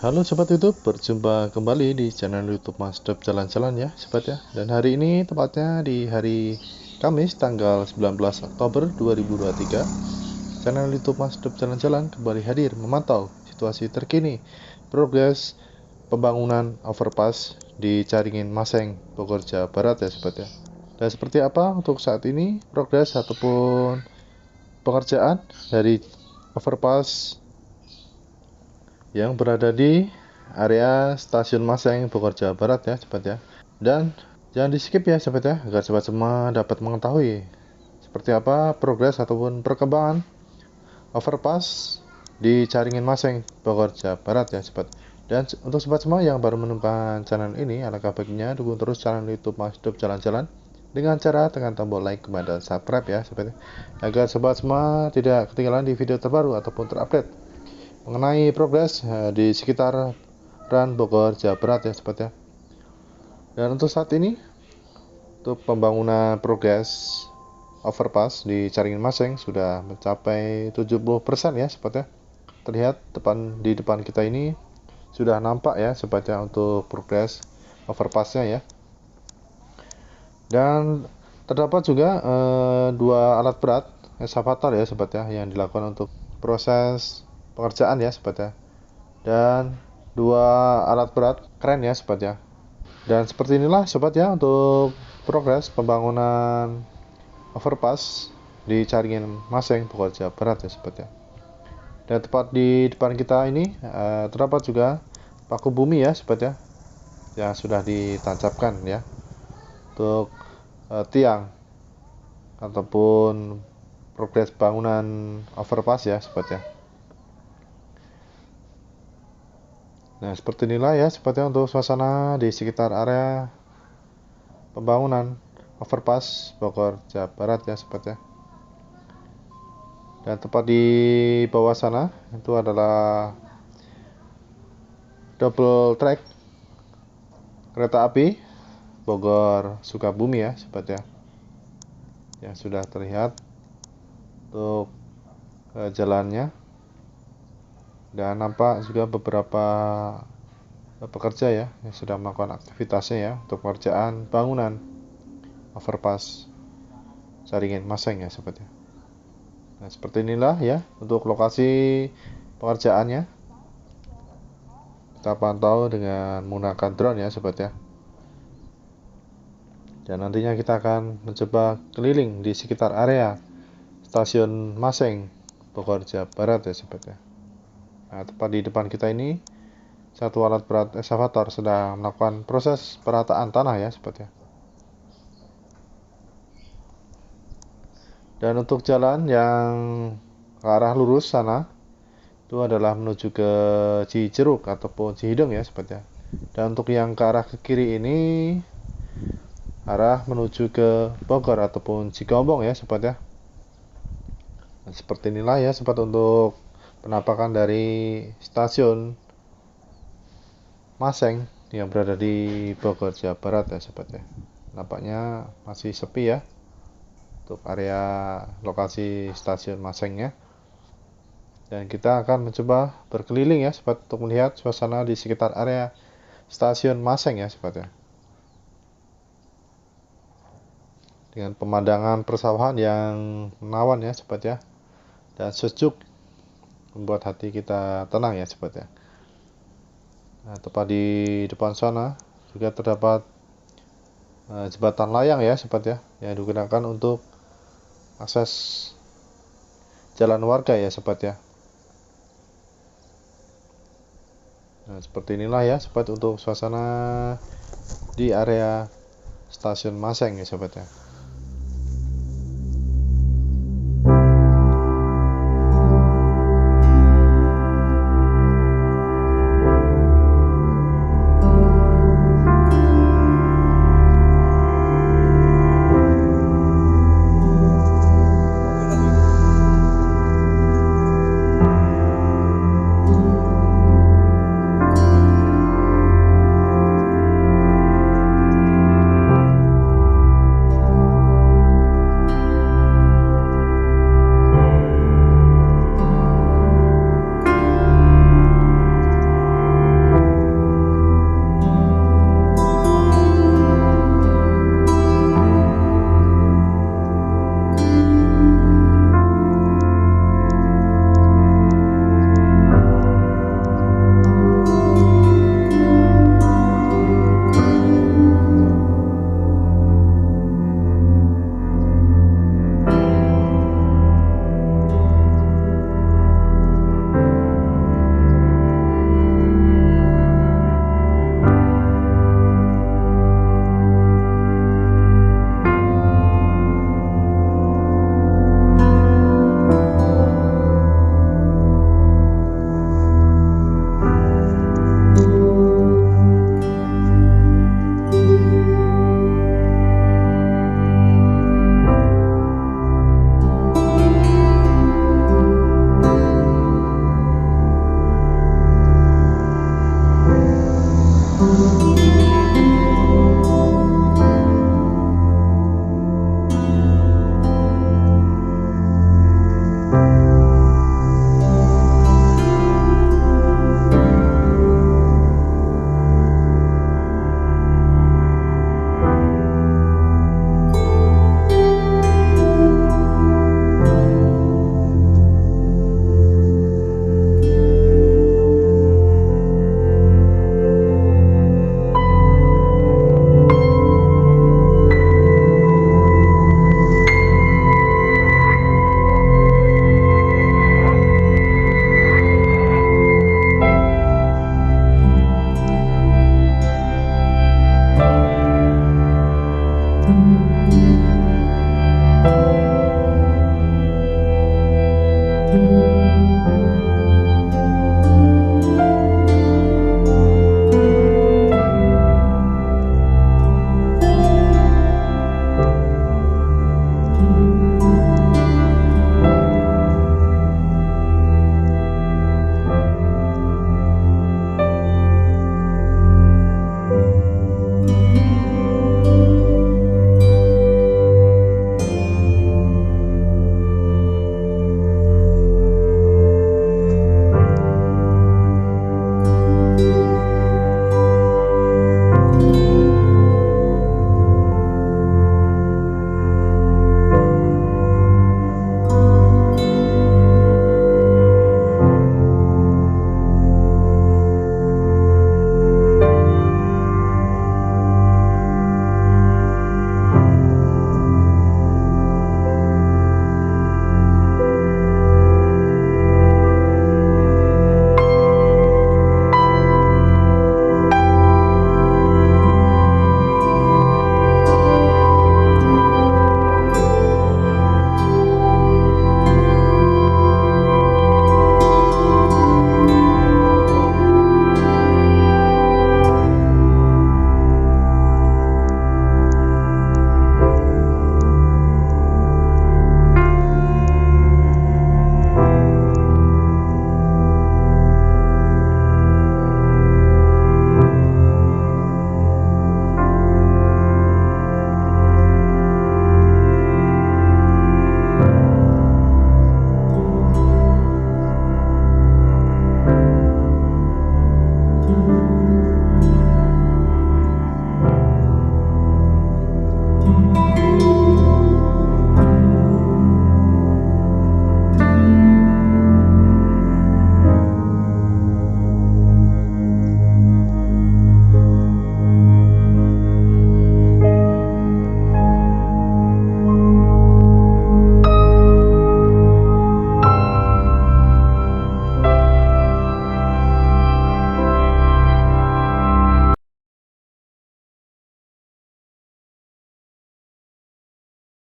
Halo sobat YouTube, berjumpa kembali di channel YouTube Mas Dep Jalan-Jalan ya sobat ya. Dan hari ini tepatnya di hari Kamis tanggal 19 Oktober 2023, channel YouTube Mas Dep Jalan-Jalan kembali hadir memantau situasi terkini progres pembangunan overpass di Caringin, Maseng, Bogor Jawa Barat ya sobat ya. Dan seperti apa untuk saat ini progres ataupun pengerjaan dari overpass yang berada di area stasiun Maseng, Bogor Jawa Barat ya sobat ya. Dan jangan di skip ya sobat ya, agar sobat semua dapat mengetahui seperti apa progres ataupun perkembangan overpass di Caringin Maseng, Bogor Jawa Barat ya sobat. Dan untuk sobat semua yang baru menemukan channel ini, alangkah baiknya dukung terus channel YouTube Mas Dep Jalan-Jalan dengan cara tekan tombol like kepada subscribe ya sobat ya, agar sobat semua tidak ketinggalan di video terbaru ataupun terupdate mengenai progres di sekitaran Bogor Jawa Barat ya sobat ya. Dan untuk saat ini untuk pembangunan progres overpass di Caringin Maseng sudah mencapai 70% ya sobat ya. Terlihat di depan kita ini sudah nampak ya sobat ya untuk progres overpassnya ya. Dan terdapat juga dua alat berat eskavator ya sobat ya yang dilakukan untuk proses pengerjaan ya sobat ya, dan dua alat berat kren ya sobat ya. Dan seperti inilah sobat ya untuk progres pembangunan overpass di Caringin Maseng, Bogor Jawa Barat ya sobat ya. Dan tepat di depan kita ini terdapat juga paku bumi ya sobat ya, yang sudah ditancapkan ya untuk tiang ataupun progres bangunan overpass ya sobat ya. Nah, seperti inilah ya sobat ya untuk suasana di sekitar area pembangunan overpass Bogor Jawa Barat ya sobat ya. Dan tepat di bawah sana itu adalah double track kereta api Bogor Sukabumi ya sobat ya, yang sudah terlihat untuk jalannya. Dan nampak juga beberapa pekerja ya yang sudah melakukan aktivitasnya ya untuk pengerjaan bangunan overpass Caringin Maseng ya sobat ya. Nah, seperti inilah ya untuk lokasi pengerjaannya. Kita pantau dengan menggunakan drone ya sobat ya. Dan nantinya kita akan mencoba keliling di sekitar area stasiun Maseng, Bogor Jawa Barat ya sobat ya. Nah, tepat di depan kita ini satu alat berat eskavator sedang melakukan proses perataan tanah ya sobat ya. Dan untuk jalan yang ke arah lurus sana itu adalah menuju ke Cijeruk ataupun Cihideng ya sobat ya. Dan untuk yang ke arah ke kiri ini arah menuju ke Bogor ataupun Cigombong ya sobat ya. Nah, seperti inilah ya sobat untuk penampakan dari stasiun Maseng yang berada di Bogor Jawa Barat ya sobat ya. Nampaknya masih sepi ya untuk area lokasi stasiun Masengnya. Dan kita akan mencoba berkeliling ya sobat untuk melihat suasana di sekitar area stasiun Maseng ya sobat ya. Dengan pemandangan persawahan yang menawan ya sobat ya, dan sejuk membuat hati kita tenang ya sobat ya. Nah, tepat di depan sana juga terdapat jembatan layang ya sobat ya, yang digunakan untuk akses jalan warga ya sobat ya. Nah, seperti inilah ya sobat untuk suasana di area stasiun Maseng ya sobat ya.